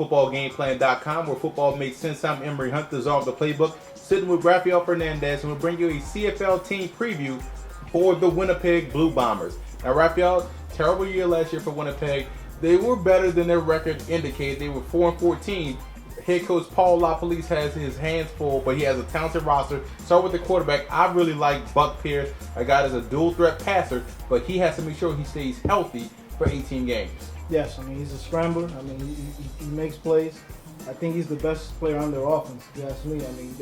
footballgameplan.com, where football makes sense. I'm Emery Hunt, dissolve the playbook, sitting with Rafael Fernandez, and we'll bring you a CFL team preview for the Winnipeg Blue Bombers. Now, Rafael, terrible year last year for Winnipeg. They were better than their record indicated. They were 4-14. Head coach Paul LaPolice has his hands full, but he has a talented roster. Start with the quarterback. I really like Buck Pierce, a guy that's a dual threat passer, but he has to make sure he stays healthy for 18 games. Yes, I mean, he's a scrambler. I mean, he makes plays. I think he's the best player on their offense, if you ask me. I mean,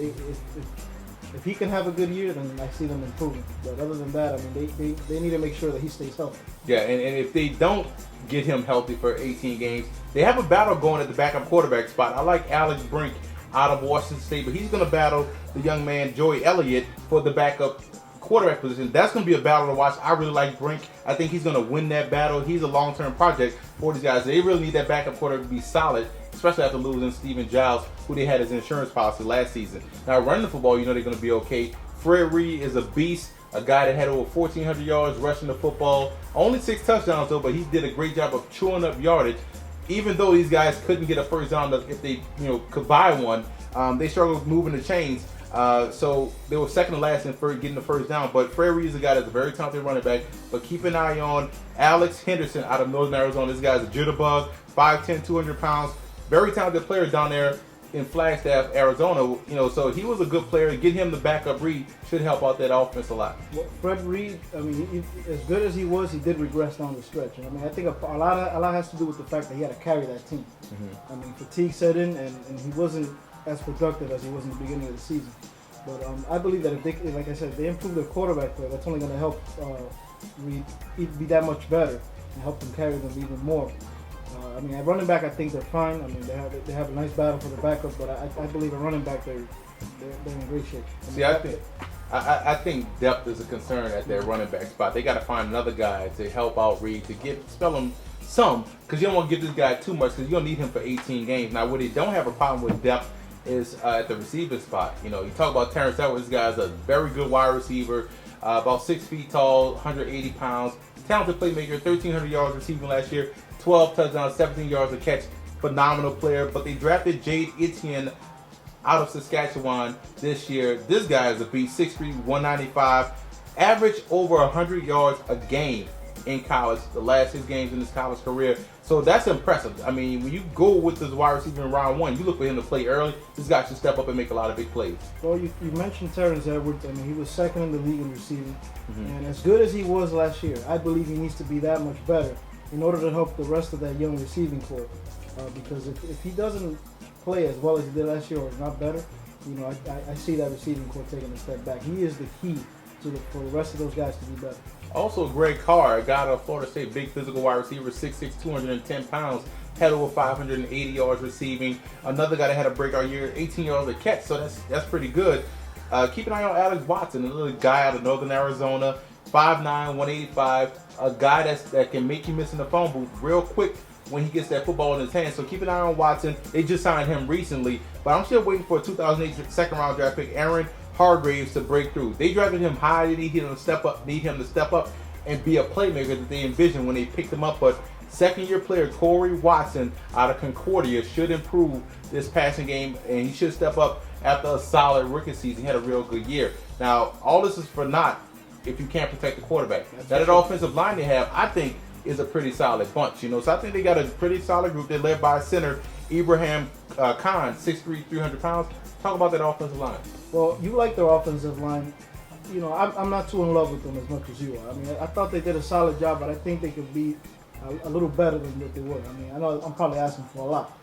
if he can have a good year, then I see them improving. But other than that, I mean, they need to make sure that he stays healthy. Yeah, and if they don't get him healthy for 18 games, they have a battle going at the backup quarterback spot. I like Alex Brink out of Washington State, but he's going to battle the young man Joey Elliott for the backup quarterback position. That's going to be a battle to watch. I really like Brink. I think he's going to win that battle. He's a long-term project for these guys. They really need that backup quarterback to be solid, especially after losing Steven Giles, who they had as insurance policy last season. Now, running the football, you know they're going to be okay. Fred Reed is a beast, a guy that had over 1,400 yards rushing the football. Only 6 touchdowns, though, but he did a great job of chewing up yardage. Even though these guys couldn't get a first down, if they could buy one, they struggled with moving the chains. So they were second to last in getting the first down. But Fred Reed is a guy that's a very talented running back. But keep an eye on Alex Henderson out of Northern Arizona. This guy's a jitterbug, 5'10", 200 pounds. Very talented player down there in Flagstaff, Arizona. So he was a good player. Get him the backup Reed should help out that offense a lot. Well, Fred Reed, I mean, as good as he was, he did regress down the stretch. And I mean, I think a lot has to do with the fact that he had to carry that team. Mm-hmm. I mean, fatigue set in, and he wasn't as productive as he was in the beginning of the season. But I believe that if they, like I said, if they improve their quarterback play, that's only going to help Reed be that much better and help them carry them even more. I mean, at running back, I think they're fine. I mean, they have a nice battle for the backup, but I believe at running back, they're in great shape. I think depth is a concern at their running back spot. They got to find another guy to help out Reed to spell him some, because you don't want to give this guy too much, because you don't need him for 18 games. Now, where they don't have a problem with depth is at the receiver spot. You talk about Terrence Edwards. This guy's a very good wide receiver, about 6 feet tall, 180 pounds, talented playmaker, 1,300 yards receiving last year. 12 touchdowns, 17 yards a catch. Phenomenal player. But they drafted Jade Etienne out of Saskatchewan this year. This guy is a beast, 6'3", 195. Averaged over 100 yards a game in college, the last 6 games in his college career. So that's impressive. I mean, when you go with this wide receiver in round 1, you look for him to play early. This guy should step up and make a lot of big plays. Well, you mentioned Terrence Edwards. I mean, he was second in the league in receiving. Mm-hmm. And as good as he was last year, I believe he needs to be that much better in order to help the rest of that young receiving corps. Because if he doesn't play as well as he did last year, or not better, I see that receiving corps taking a step back. He is the key for the rest of those guys to be better. Also, Greg Carr, a guy out of Florida State, big physical wide receiver, 6'6", 210 pounds, had over 580 yards receiving. Another guy that had a breakout year, 18 yards a catch, so that's pretty good. Keep an eye on Alex Watson, another guy out of Northern Arizona, 5'9", 185, a guy that can make you miss in the phone booth real quick when he gets that football in his hand. So keep an eye on Watson. They just signed him recently, but I'm still waiting for a 2008 second-round draft pick, Aaron Hargraves, to break through. They drafted him high. They need him to step up and be a playmaker that they envisioned when they picked him up. But second-year player Corey Watson out of Concordia should improve this passing game, and he should step up after a solid rookie season. He had a real good year. Now, all this is for naught if you can't protect the quarterback. That offensive line they have, I think, is a pretty solid bunch. So I think they got a pretty solid group. They're led by center Ibrahim Khan, 6'3", 300 pounds. Talk about that offensive line. Well, you like their offensive line. I'm not too in love with them as much as you are. I mean, I thought they did a solid job, but I think they could be a little better than what they were. I mean, I know I'm probably asking for a lot.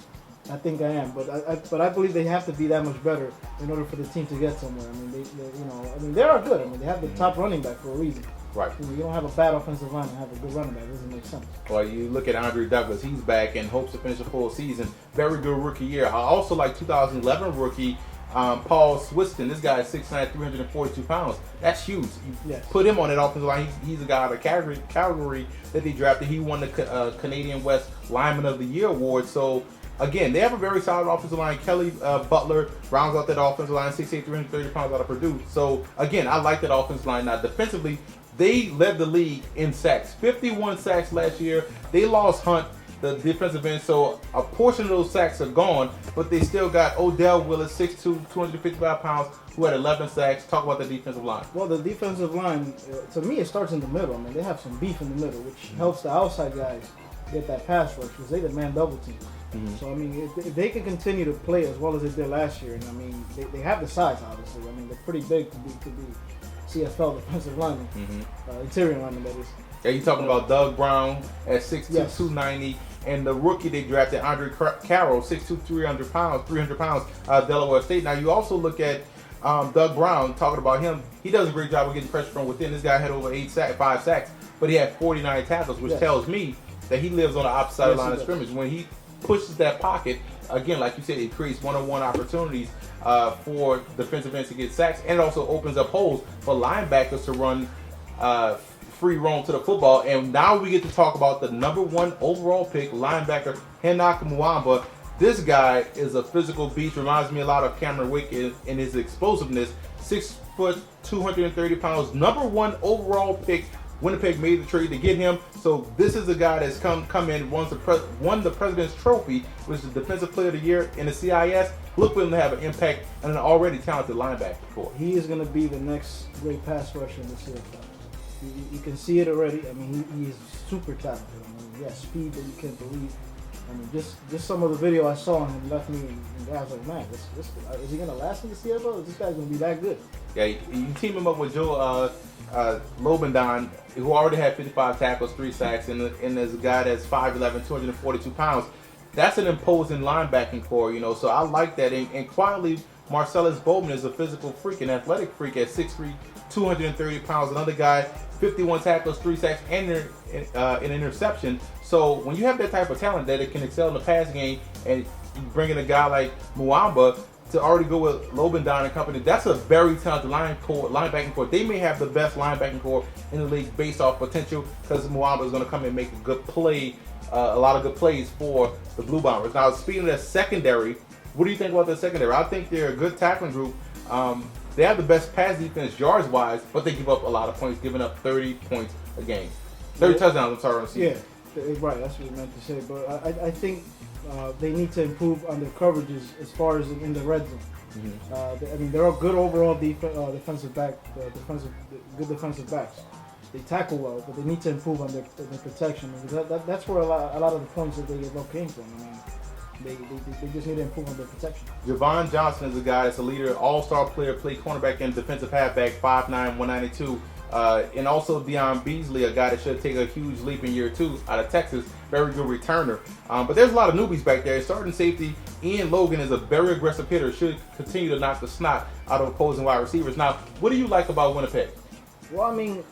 I think I am, but I believe they have to be that much better in order for the team to get somewhere. I mean, they are good. I mean, they have the top running back for a reason. Right. You don't have a bad offensive line and have a good running back. It doesn't make sense. Well, you look at Andre Douglas. He's back and hopes to finish a full season. Very good rookie year. I also like 2011 rookie Paul Swiston. This guy is 6'9", 342 pounds. That's huge. You put him on that offensive line. He's a guy out of Calgary that they drafted. He won the Canadian West Lineman of the Year award. So, again, they have a very solid offensive line. Kelly Butler rounds out that offensive line, 6'8", 330 pounds out of Purdue. So, again, I like that offensive line. Now, defensively, they led the league in sacks. 51 sacks last year. They lost Hunt. the defensive end. So a portion of those sacks are gone, but they still got Odell Willis, 6'2", 255 pounds, who had 11 sacks. Talk about the defensive line. Well, the defensive line, to me, it starts in the middle. I mean, they have some beef in the middle, which helps the outside guys get that pass rush because they demand double team. So, I mean, if they can continue to play as well as they did last year, and I mean, they have the size, obviously. I mean, they're pretty big to be CFL defensive linemen, interior linemen, that is. Yeah, you talking about Doug Brown at 6'2", Yes. 290, and the rookie they drafted, Andre Carroll, 6'2", 300 pounds, Delaware State. Now, you also look at Doug Brown, talking about him. He does a great job of getting pressure from within. This guy had over 5 sacks, but he had 49 tackles, which tells me that he lives on the opposite side of the line of scrimmage. When he pushes that pocket, again, like you said, it creates one-on-one opportunities for defensive ends to get sacks, and it also opens up holes for linebackers to run free roam to the football. And now we get to talk about the #1 overall pick, linebacker Henok Mwamba. This guy is a physical beast. Reminds me a lot of Cameron Wake in his explosiveness. 6 foot, 230 pounds, #1 overall pick. Winnipeg made the trade to get him. So this is a guy that's come in, won the President's Trophy, which is the Defensive Player of the Year in the CIS. Look for him to have an impact on an already talented linebacker core. He is going to be the next great pass rusher in the CFL. You can see it already. I mean, he is super talented. I mean, he has speed that you can't believe. I mean, just some of the video I saw on him left me, and I was like, man, is he going to last in the CFL? Is this guy going to be that good? Yeah, you team him up with Joe Lobendon, who already had 55 tackles, 3 sacks, and there's a guy that's 5'11", 242 pounds. That's an imposing linebacking core, you know, so I like that. And quietly, Marcellus Bowman is a physical freak, an athletic freak at 6'3", 230 pounds. Another guy, 51 tackles, 3 sacks, and an interception. So when you have that type of talent that it can excel in the pass game, and you bring in a guy like Mwamba to already go with Lobendon and company, that's a very talented linebacking core. They may have the best linebacking core in the league based off potential, because Mwamba is going to come and make a good play, a lot of good plays for the Blue Bombers. Now, speaking of that secondary, what do you think about the secondary? I think they're a good tackling group. They have the best pass defense yards-wise, but they give up a lot of points, giving up 30 points a game. 30 touchdowns, I'm sorry, on the season. Yeah, right, that's what you meant to say. But I think they need to improve on their coverages as far as in the red zone. I mean, they're a good overall defensive back, good defensive backs. They tackle well, but they need to improve on their protection. That's where a lot of the points that they get up came from. I mean, they just need to improve on their protection. Javon Johnson is a guy that's a leader, all-star player, played cornerback and defensive halfback, 5'9", 192. And also Deion Beasley, a guy that should take a huge leap in year 2 out of Texas. Very good returner. But there's a lot of newbies back there. Starting safety Ian Logan is a very aggressive hitter. Should continue to knock the snot out of opposing wide receivers. Now, what do you like about Winnipeg? Well, I mean,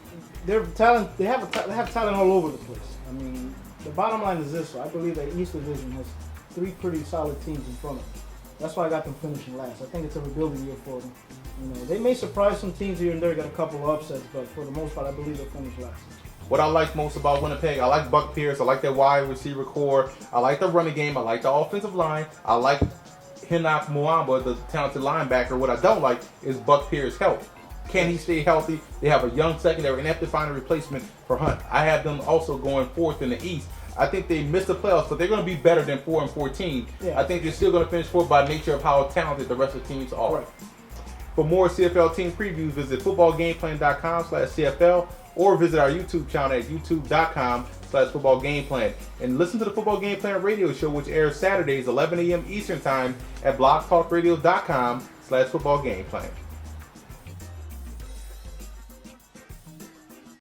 they're talent. They have talent all over the place. I mean, the bottom line is this: I believe that East Division has 3 pretty solid teams in front of them. That's why I got them finishing last. I think it's a rebuilding year for them. You know, they may surprise some teams here and there, got a couple of upsets, but for the most part, I believe they'll finish last. What I like most about Winnipeg, I like Buck Pierce. I like their wide receiver core. I like the running game. I like the offensive line. I like Henok Mwamba, the talented linebacker. What I don't like is Buck Pierce's health. Can he stay healthy? They have a young secondary, and they have to find a replacement for Hunt. I have them also going 4th in the East. I think they missed the playoffs, but they're going to be better than 4-14. Yeah. I think they're still going to finish 4th by nature of how talented the rest of the teams are. Right. For more CFL team previews, visit footballgameplan.com/CFL or visit our YouTube channel at youtube.com/footballgameplan. And listen to the Football Game Plan radio show, which airs Saturdays, 11 a.m. Eastern Time at blogtalkradio.com/footballgameplan.